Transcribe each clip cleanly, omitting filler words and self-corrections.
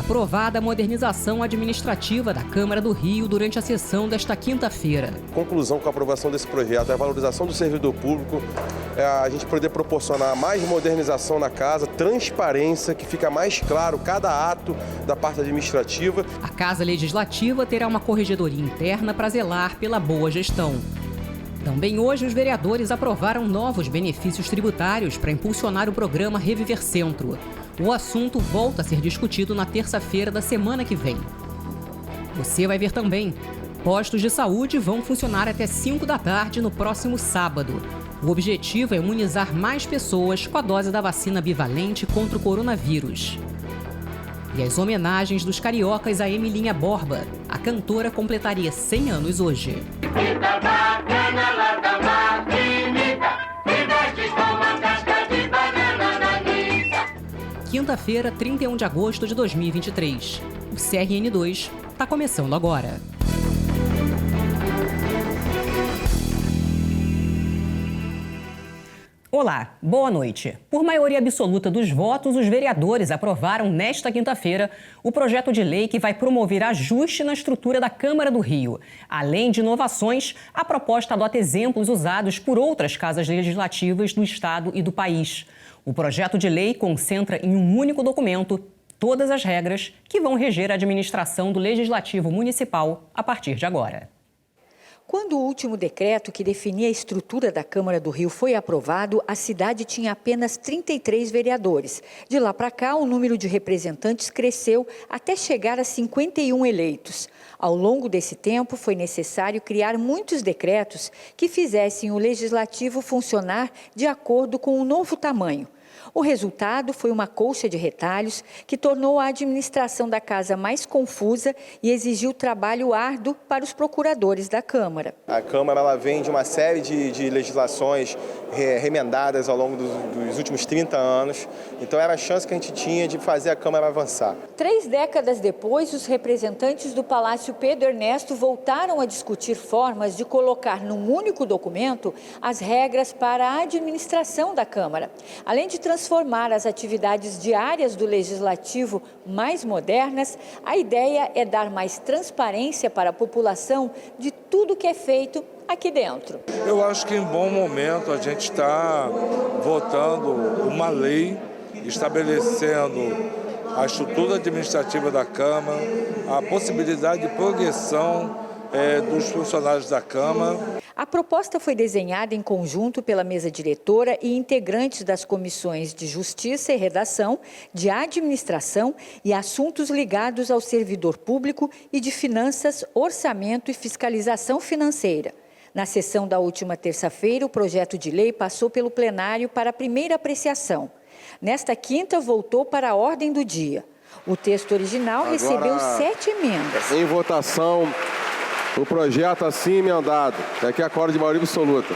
aprovada a modernização administrativa da Câmara do Rio durante a sessão desta quinta-feira. Conclusão com a aprovação desse projeto é a valorização do servidor público, a gente poder proporcionar mais modernização na casa, transparência, que fica mais claro cada ato da parte administrativa. A Casa Legislativa terá uma corregedoria interna para zelar pela boa gestão. Também hoje, os vereadores aprovaram novos benefícios tributários para impulsionar o programa Reviver Centro. O assunto volta a ser discutido na terça-feira da semana que vem. Você vai ver também. Postos de saúde vão funcionar até 5 da tarde no próximo sábado. O objetivo é imunizar mais pessoas com a dose da vacina bivalente contra o coronavírus. E as homenagens dos cariocas a Emilinha Borba. A cantora completaria 100 anos hoje. Quinta-feira, 31 de agosto de 2023. O CRN2 está começando agora. Olá, boa noite. Por maioria absoluta dos votos, os vereadores aprovaram nesta quinta-feira o projeto de lei que vai promover ajuste na estrutura da Câmara do Rio. Além de inovações, a proposta adota exemplos usados por outras casas legislativas do Estado e do país. O projeto de lei concentra em um único documento todas as regras que vão reger a administração do Legislativo Municipal a partir de agora. Quando o último decreto que definia a estrutura da Câmara do Rio foi aprovado, a cidade tinha apenas 33 vereadores. De lá para cá, o número de representantes cresceu até chegar a 51 eleitos. Ao longo desse tempo, foi necessário criar muitos decretos que fizessem o Legislativo funcionar de acordo com o novo tamanho. O resultado foi uma colcha de retalhos que tornou a administração da casa mais confusa e exigiu trabalho árduo para os procuradores da Câmara. A Câmara ela vem de uma série de legislações remendadas ao longo dos últimos 30 anos, então era a chance que a gente tinha de fazer a Câmara avançar. 3 décadas depois, os representantes do Palácio Pedro Ernesto voltaram a discutir formas de colocar num único documento as regras para a administração da Câmara. Além de transformar as atividades diárias do Legislativo mais modernas, a ideia é dar mais transparência para a população de tudo que é feito aqui dentro. Eu acho que em bom momento a gente está votando uma lei estabelecendo a estrutura administrativa da Câmara, a possibilidade de progressão dos funcionários da Câmara. A proposta foi desenhada em conjunto pela mesa diretora e integrantes das comissões de Justiça e Redação, de Administração e Assuntos ligados ao servidor público e de Finanças, Orçamento e Fiscalização Financeira. Na sessão da última terça-feira, o projeto de lei passou pelo plenário para a primeira apreciação. Nesta quinta, voltou para a ordem do dia. O texto original recebeu 7 emendas. Em votação, o projeto assim emendado. Daqui a cor de maioria absoluta.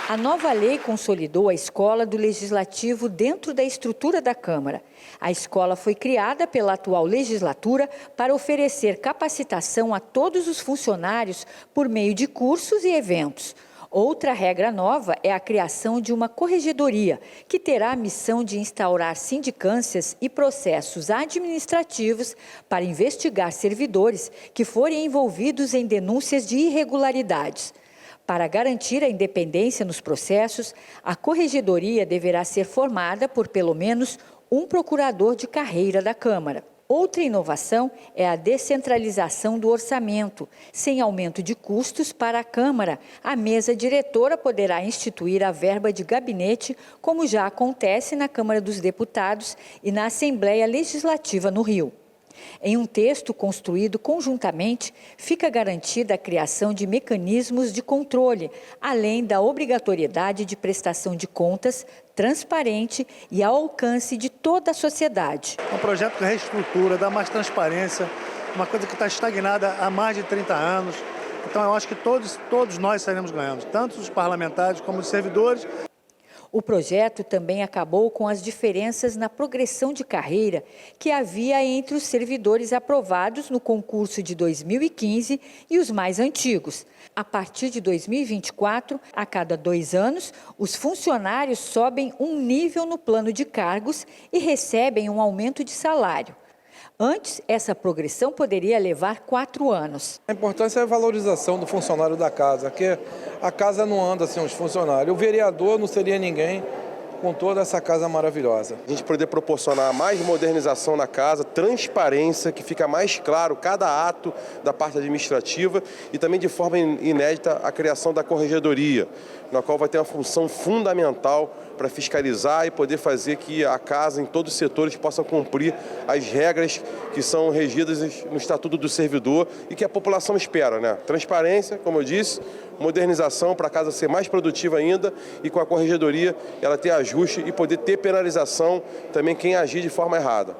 A nova lei consolidou a escola do Legislativo dentro da estrutura da Câmara. A escola foi criada pela atual legislatura para oferecer capacitação a todos os funcionários por meio de cursos e eventos. Outra regra nova é a criação de uma corregedoria, que terá a missão de instaurar sindicâncias e processos administrativos para investigar servidores que forem envolvidos em denúncias de irregularidades. Para garantir a independência nos processos, a corregedoria deverá ser formada por pelo menos um procurador de carreira da Câmara. Outra inovação é a descentralização do orçamento. Sem aumento de custos para a Câmara, a mesa diretora poderá instituir a verba de gabinete, como já acontece na Câmara dos Deputados e na Assembleia Legislativa no Rio. Em um texto construído conjuntamente, fica garantida a criação de mecanismos de controle, além da obrigatoriedade de prestação de contas transparente e ao alcance de toda a sociedade. Um projeto que reestrutura, dá mais transparência, uma coisa que está estagnada há mais de 30 anos. Então, eu acho que todos nós sairemos ganhando, tanto os parlamentares como os servidores. O projeto também acabou com as diferenças na progressão de carreira que havia entre os servidores aprovados no concurso de 2015 e os mais antigos. A partir de 2024, a cada 2 anos, os funcionários sobem um nível no plano de cargos e recebem um aumento de salário. Antes, essa progressão poderia levar 4 anos. A importância é a valorização do funcionário da casa, que a casa não anda sem os funcionários. O vereador não seria ninguém com toda essa casa maravilhosa. A gente poder proporcionar mais modernização na casa, transparência, que fica mais claro cada ato da parte administrativa e também de forma inédita a criação da corregedoria, na qual vai ter uma função fundamental para fiscalizar e poder fazer que a casa, em todos os setores, possa cumprir as regras que são regidas no Estatuto do Servidor e que a população espera, né? Transparência, como eu disse, modernização para a casa ser mais produtiva ainda e com a corregedoria ela ter ajuste e poder ter penalização também quem agir de forma errada.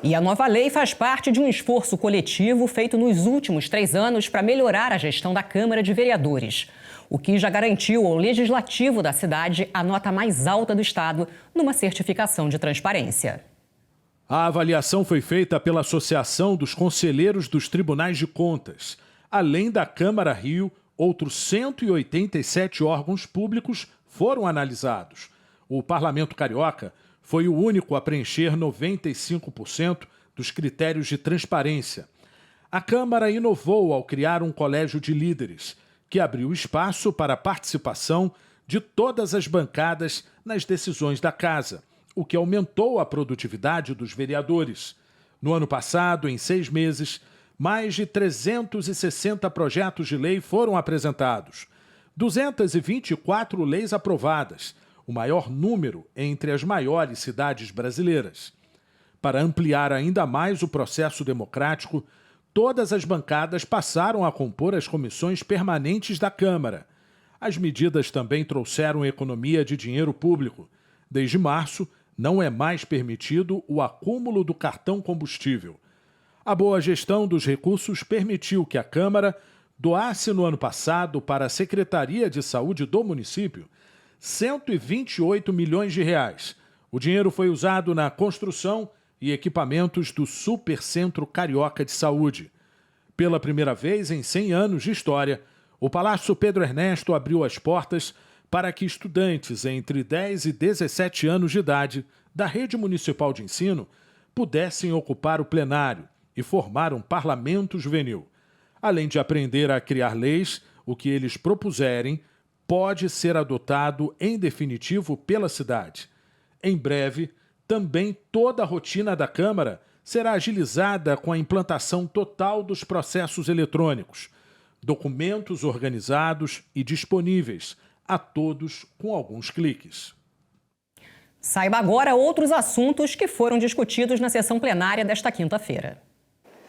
E a nova lei faz parte de um esforço coletivo feito nos últimos 3 anos para melhorar a gestão da Câmara de Vereadores, o que já garantiu ao Legislativo da cidade a nota mais alta do Estado numa certificação de transparência. A avaliação foi feita pela Associação dos Conselheiros dos Tribunais de Contas. Além da Câmara Rio, outros 187 órgãos públicos foram analisados. O Parlamento Carioca foi o único a preencher 95% dos critérios de transparência. A Câmara inovou ao criar um colégio de líderes, que abriu espaço para a participação de todas as bancadas nas decisões da Casa, o que aumentou a produtividade dos vereadores. No ano passado, em 6 meses, mais de 360 projetos de lei foram apresentados, 224 leis aprovadas, o maior número entre as maiores cidades brasileiras. Para ampliar ainda mais o processo democrático, todas as bancadas passaram a compor as comissões permanentes da Câmara. As medidas também trouxeram economia de dinheiro público. Desde março, não é mais permitido o acúmulo do cartão combustível. A boa gestão dos recursos permitiu que a Câmara doasse no ano passado para a Secretaria de Saúde do município 128 milhões de reais. O dinheiro foi usado na construção e equipamentos do Supercentro Carioca de Saúde. Pela primeira vez em 100 anos de história, o Palácio Pedro Ernesto abriu as portas para que estudantes entre 10 e 17 anos de idade da rede municipal de ensino pudessem ocupar o plenário e formar um parlamento juvenil. Além de aprender a criar leis, o que eles propuserem pode ser adotado em definitivo pela cidade. Em breve, também toda a rotina da Câmara será agilizada com a implantação total dos processos eletrônicos, documentos organizados e disponíveis a todos com alguns cliques. Saiba agora outros assuntos que foram discutidos na sessão plenária desta quinta-feira.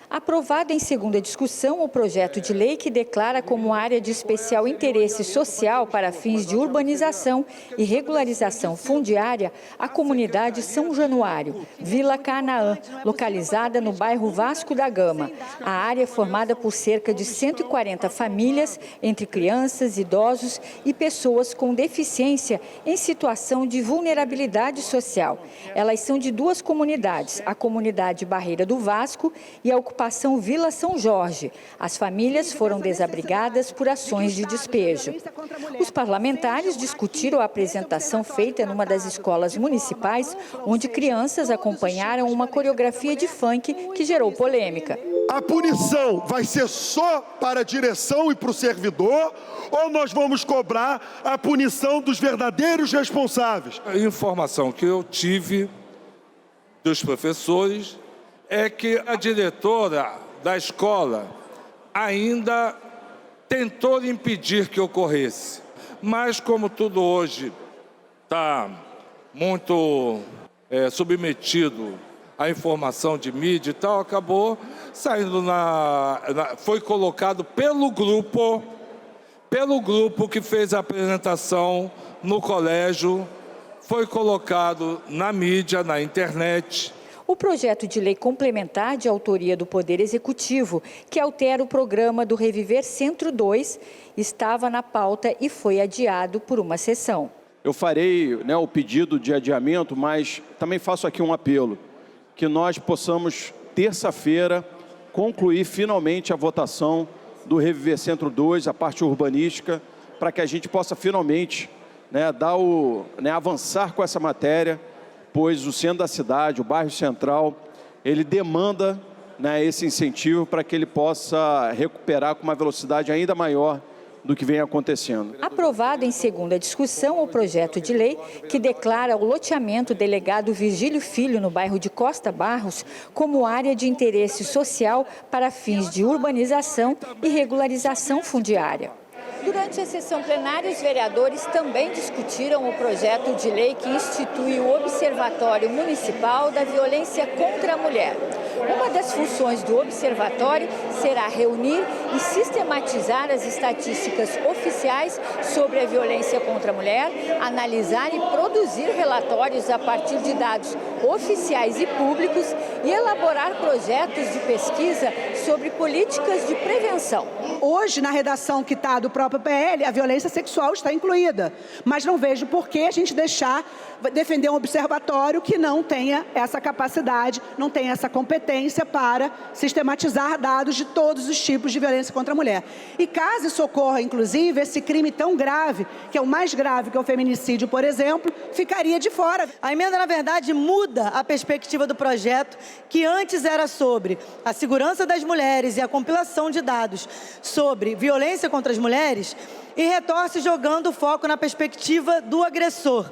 Aprovado em segunda discussão o projeto de lei que declara como área de especial interesse social para fins de urbanização e regularização fundiária a comunidade São Januário, Vila Canaã, localizada no bairro Vasco da Gama. A área é formada por cerca de 140 famílias, entre crianças, idosos e pessoas com deficiência em situação de vulnerabilidade social. Elas são de 2 comunidades, a comunidade Barreira do Vasco e a ocupação Vila São Jorge. As famílias foram desabrigadas por ações de despejo. Os parlamentares discutiram a apresentação feita numa das escolas municipais, onde crianças acompanharam uma coreografia de funk que gerou polêmica. A punição vai ser só para a direção e para o servidor, ou nós vamos cobrar a punição dos verdadeiros responsáveis? A informação que eu tive dos professores é que a diretora da escola ainda tentou impedir que ocorresse. Mas como tudo hoje está muito submetido à informação de mídia e tal, acabou saindo foi colocado pelo grupo que fez a apresentação no colégio, foi colocado na mídia, na internet. O projeto de lei complementar de autoria do Poder Executivo, que altera o programa do Reviver Centro 2, estava na pauta e foi adiado por uma sessão. eu farei, né, o pedido de adiamento, mas também faço aqui um apelo, que nós possamos, terça-feira, concluir finalmente a votação do Reviver Centro 2, a parte urbanística, para que a gente possa finalmente, né, avançar com essa matéria, pois o centro da cidade, o bairro central, ele demanda, né, esse incentivo para que ele possa recuperar com uma velocidade ainda maior do que vem acontecendo. Aprovado em segunda discussão o projeto de lei que declara o loteamento delegado Virgílio Filho no bairro de Costa Barros como área de interesse social para fins de urbanização e regularização fundiária. Durante a sessão plenária, os vereadores também discutiram o projeto de lei que institui o Observatório Municipal da Violência contra a Mulher. Uma das funções do observatório será reunir e sistematizar as estatísticas oficiais sobre a violência contra a mulher, analisar e produzir relatórios a partir de dados oficiais e públicos e elaborar projetos de pesquisa sobre políticas de prevenção. Hoje, na redação que está do próprio PL, a violência sexual está incluída, mas não vejo por que a gente defender um observatório que não tenha essa capacidade, não tenha essa competência para sistematizar dados de todos os tipos de violência contra a mulher. E caso isso ocorra, inclusive, esse crime tão grave, que é o mais grave que é o feminicídio, por exemplo, ficaria de fora. A emenda, na verdade, muda a perspectiva do projeto, que antes era sobre a segurança das mulheres e a compilação de dados sobre violência contra as mulheres, e retorce jogando o foco na perspectiva do agressor.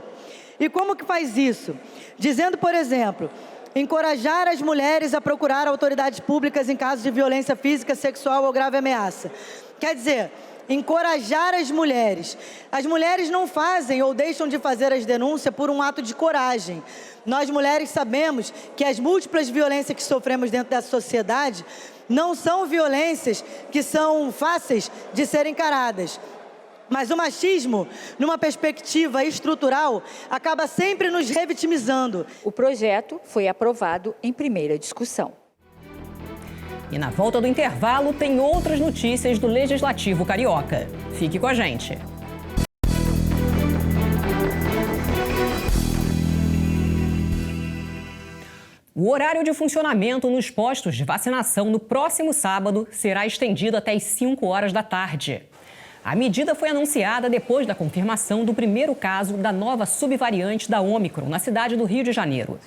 E como que faz isso? Dizendo, por exemplo, encorajar as mulheres a procurar autoridades públicas em casos de violência física, sexual ou grave ameaça. Quer dizer, encorajar as mulheres. As mulheres não fazem ou deixam de fazer as denúncias por um ato de coragem. Nós, mulheres, sabemos que as múltiplas violências que sofremos dentro da sociedade não são violências que são fáceis de serem encaradas. Mas o machismo, numa perspectiva estrutural, acaba sempre nos revitimizando. O projeto foi aprovado em primeira discussão. E na volta do intervalo tem outras notícias do Legislativo Carioca. Fique com a gente. O horário de funcionamento nos postos de vacinação no próximo sábado será estendido até as 5 horas da tarde. A medida foi anunciada depois da confirmação do primeiro caso da nova subvariante da Ômicron na cidade do Rio de Janeiro.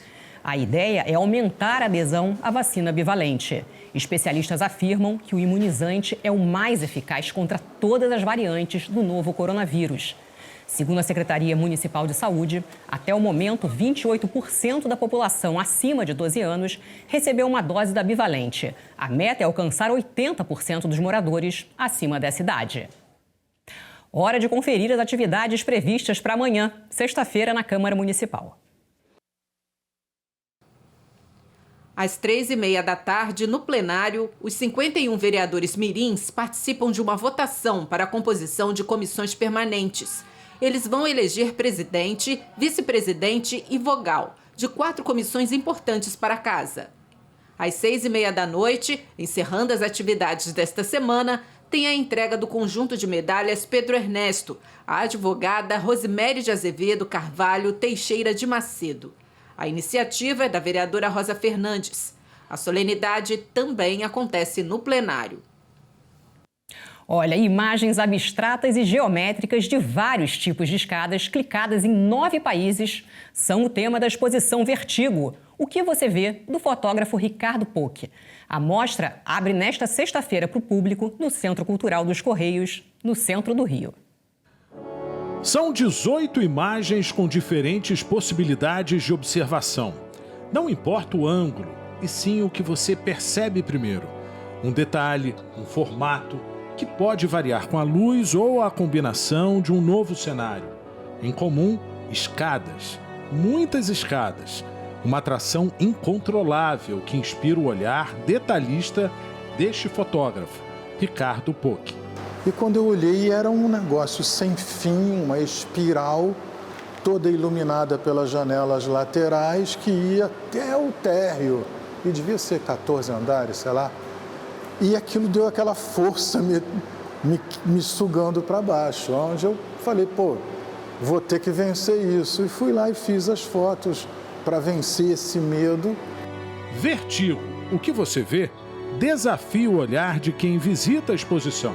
A ideia é aumentar a adesão à vacina bivalente. Especialistas afirmam que o imunizante é o mais eficaz contra todas as variantes do novo coronavírus. Segundo a Secretaria Municipal de Saúde, até o momento, 28% da população acima de 12 anos recebeu uma dose da bivalente. A meta é alcançar 80% dos moradores acima dessa idade. Hora de conferir as atividades previstas para amanhã, sexta-feira, na Câmara Municipal. Às 3h30 da tarde, no plenário, os 51 vereadores mirins participam de uma votação para a composição de comissões permanentes. Eles vão eleger presidente, vice-presidente e vogal, de 4 comissões importantes para a casa. Às 6h30 da noite, encerrando as atividades desta semana, tem a entrega do conjunto de medalhas Pedro Ernesto, à advogada Rosiméria de Azevedo Carvalho Teixeira de Macedo. A iniciativa é da vereadora Rosa Fernandes. A solenidade também acontece no plenário. Olha, imagens abstratas e geométricas de vários tipos de escadas clicadas em 9 países são o tema da exposição Vertigo. O que você vê, do fotógrafo Ricardo Poch. A mostra abre nesta sexta-feira para o público no Centro Cultural dos Correios, no centro do Rio. São 18 imagens com diferentes possibilidades de observação. Não importa o ângulo, e sim o que você percebe primeiro. Um detalhe, um formato, que pode variar com a luz ou a combinação de um novo cenário. Em comum, escadas, muitas escadas. Uma atração incontrolável que inspira o olhar detalhista deste fotógrafo, Ricardo Poch. E quando eu olhei, era um negócio sem fim, uma espiral toda iluminada pelas janelas laterais que ia até o térreo. E devia ser 14 andares, sei lá. E aquilo deu aquela força me sugando para baixo, onde eu falei, pô, vou ter que vencer isso. E fui lá e fiz as fotos para vencer esse medo. Vertigo. O que você vê desafia o olhar de quem visita a exposição.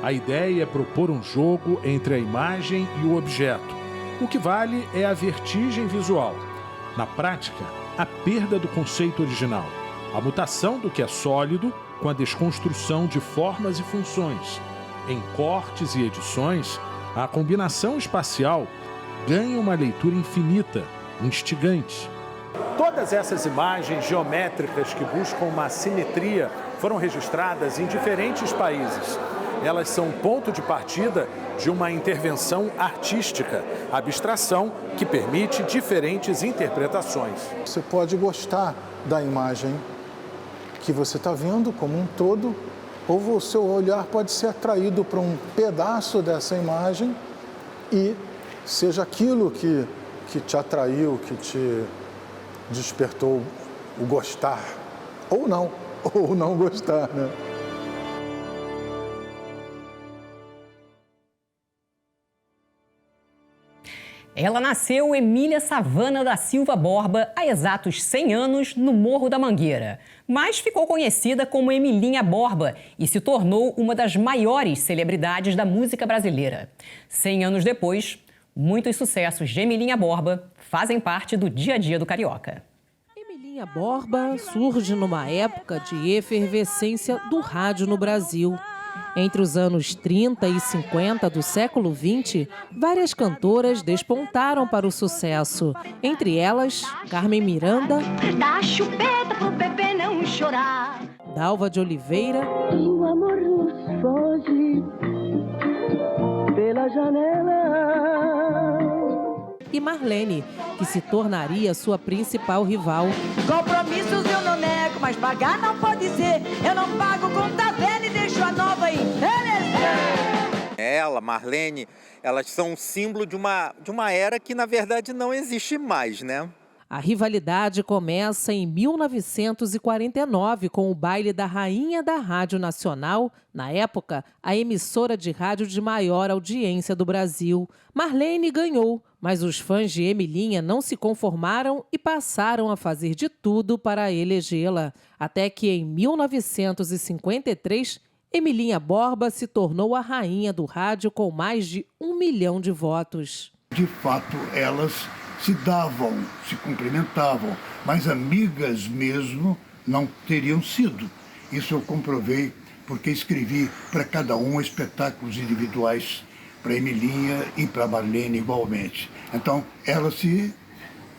A ideia é propor um jogo entre a imagem e o objeto. O que vale é a vertigem visual. Na prática, a perda do conceito original. A mutação do que é sólido com a desconstrução de formas e funções. Em cortes e edições, a combinação espacial ganha uma leitura infinita, instigante. Todas essas imagens geométricas que buscam uma simetria foram registradas em diferentes países. Elas são ponto de partida de uma intervenção artística, abstração que permite diferentes interpretações. Você pode gostar da imagem que você está vendo como um todo, ou o seu olhar pode ser atraído para um pedaço dessa imagem e seja aquilo que te atraiu, que te despertou o gostar, ou não gostar, né? Ela nasceu Emília Savana da Silva Borba há exatos 100 anos no Morro da Mangueira, mas ficou conhecida como Emilinha Borba e se tornou uma das maiores celebridades da música brasileira. 100 anos depois, muitos sucessos de Emilinha Borba fazem parte do dia a dia do carioca. Emilinha Borba surge numa época de efervescência do rádio no Brasil. Entre os anos 30 e 50 do século XX, várias cantoras despontaram para o sucesso. Entre elas, Carmen Miranda, dá chupeta pro bebê não chorar, Dalva de Oliveira e o amor nos foge pela janela, e Marlene, que se tornaria sua principal rival. Compromissos eu não nego, mas pagar não pode ser. Eu não pago conta velha e deixo a nova envelhecer. Ela, Marlene, elas são um símbolo de uma era que, na verdade, não existe mais, né? A rivalidade começa em 1949 com o baile da Rainha da Rádio Nacional, na época, a emissora de rádio de maior audiência do Brasil. Marlene ganhou, mas os fãs de Emilinha não se conformaram e passaram a fazer de tudo para elegê-la. Até que em 1953, Emilinha Borba se tornou a rainha do rádio com mais de 1 milhão de votos. De fato, elas se davam, se cumprimentavam, mas amigas mesmo não teriam sido. Isso eu comprovei porque escrevi para cada um espetáculos individuais, para Emilinha e para Marlene igualmente. Então, elas se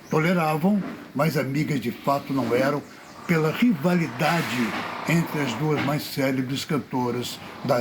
toleravam, mas amigas de fato não eram, pela rivalidade entre as duas mais célebres cantoras da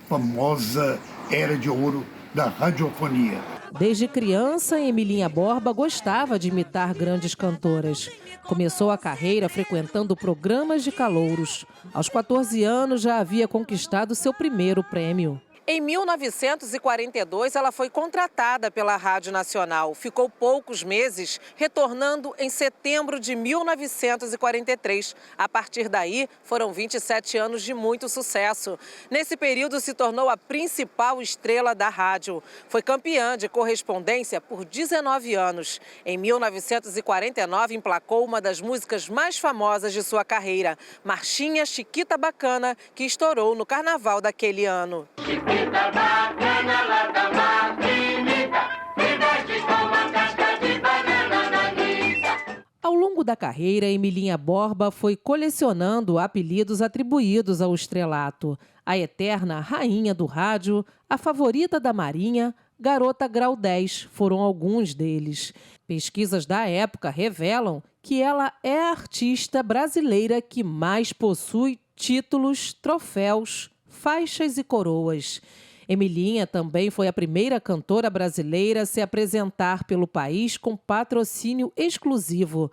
famosa Era de Ouro da radiofonia. Desde criança, Emilinha Borba gostava de imitar grandes cantoras. Começou a carreira frequentando programas de calouros. Aos 14 anos, já havia conquistado seu primeiro prêmio. Em 1942, ela foi contratada pela Rádio Nacional. Ficou poucos meses, retornando em setembro de 1943. A partir daí, foram 27 anos de muito sucesso. Nesse período, se tornou a principal estrela da rádio. Foi campeã de correspondência por 19 anos. Em 1949, emplacou uma das músicas mais famosas de sua carreira, Marchinha Chiquita Bacana, que estourou no carnaval daquele ano. Chiquita bacana, lá da maquinita, me veste com uma casca de banana na lista. Ao longo da carreira, Emilinha Borba foi colecionando apelidos atribuídos ao estrelato. A eterna rainha do rádio, a favorita da Marinha, Garota Grau 10 foram alguns deles. Pesquisas da época revelam que ela é a artista brasileira que mais possui títulos, troféus, faixas e coroas. Emilinha também foi a primeira cantora brasileira a se apresentar pelo país com patrocínio exclusivo.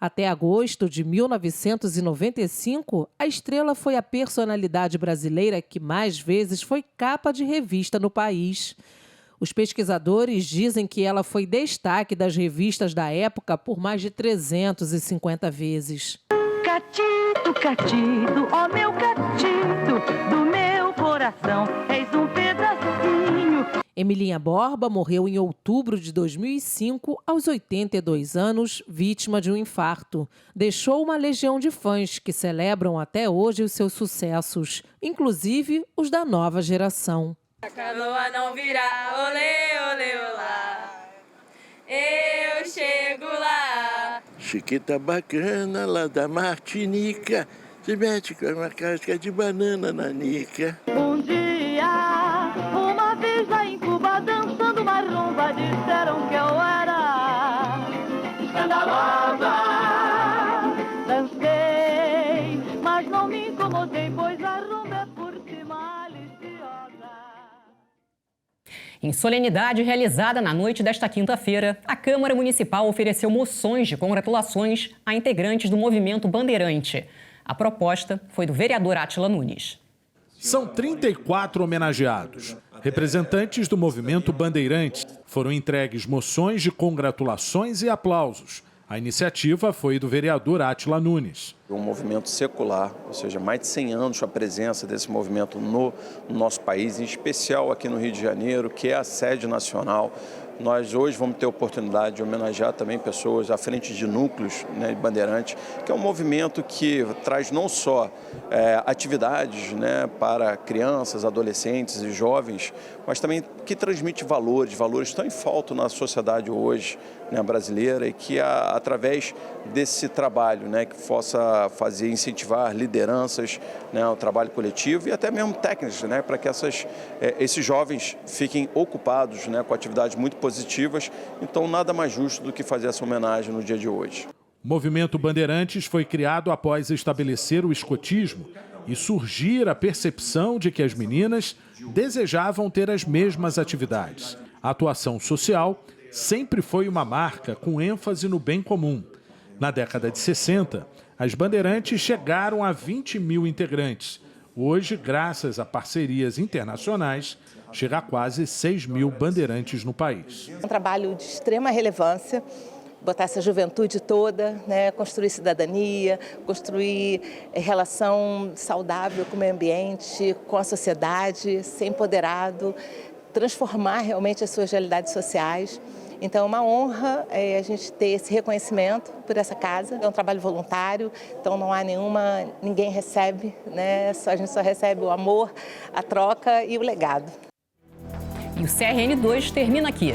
Até agosto de 1995, a estrela foi a personalidade brasileira que mais vezes foi capa de revista no país. Os pesquisadores dizem que ela foi destaque das revistas da época por mais de 350 vezes. Catito, catito, ó meu catito, do meu coração, és um pedacinho. Emilinha Borba morreu em outubro de 2005, aos 82 anos, vítima de um infarto. Deixou uma legião de fãs que celebram até hoje os seus sucessos, inclusive os da nova geração. A canoa não virá, olê, olê, olá, eu chego lá. Chiquita bacana lá da Martinica, se mete com uma casca de banana na nica. Um dia, uma vez lá em Cuba, dançando uma rumba, disseram que eu era escandalosa. Dancei, mas não me incomodei, pois a rumba é por si maliciosa. Em solenidade realizada na noite desta quinta-feira, a Câmara Municipal ofereceu moções de congratulações a integrantes do movimento Bandeirante. A proposta foi do vereador Átila Nunes. São 34 homenageados. Representantes do movimento Bandeirante foram entregues moções de congratulações e aplausos. A iniciativa foi do vereador Átila Nunes. Um movimento secular, ou seja, mais de 100 anos a presença desse movimento no nosso país, em especial aqui no Rio de Janeiro, que é a sede nacional. Nós hoje vamos ter a oportunidade de homenagear também pessoas à frente de núcleos, né, de Bandeirantes, que é um movimento que traz não só atividades, né, para crianças, adolescentes e jovens, mas também que transmite valores que estão em falta na sociedade hoje, né, brasileira, e que através desse trabalho, né, que possa incentivar lideranças, né, o trabalho coletivo e até mesmo técnicas, né, para que esses jovens fiquem ocupados, né, com atividades muito positivas. Então, nada mais justo do que fazer essa homenagem no dia de hoje. O movimento Bandeirantes foi criado após estabelecer o escotismo e surgir a percepção de que as meninas desejavam ter as mesmas atividades. A atuação social sempre foi uma marca com ênfase no bem comum. Na década de 60, as Bandeirantes chegaram a 20 mil integrantes. Hoje, graças a parcerias internacionais, chega a quase 6 mil bandeirantes no país. Um trabalho de extrema relevância, botar essa juventude toda, né, construir cidadania, construir relação saudável com o meio ambiente, com a sociedade, ser empoderado, transformar realmente as suas realidades sociais. Então é uma honra a gente ter esse reconhecimento por essa casa. É um trabalho voluntário, então não há ninguém recebe, né? A gente só recebe o amor, a troca e o legado. E o CRN2 termina aqui.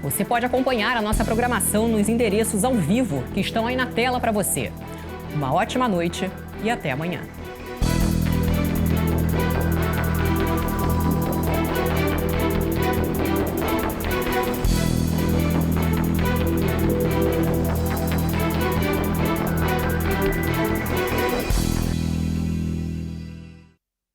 Você pode acompanhar a nossa programação nos endereços ao vivo que estão aí na tela para você. Uma ótima noite e até amanhã.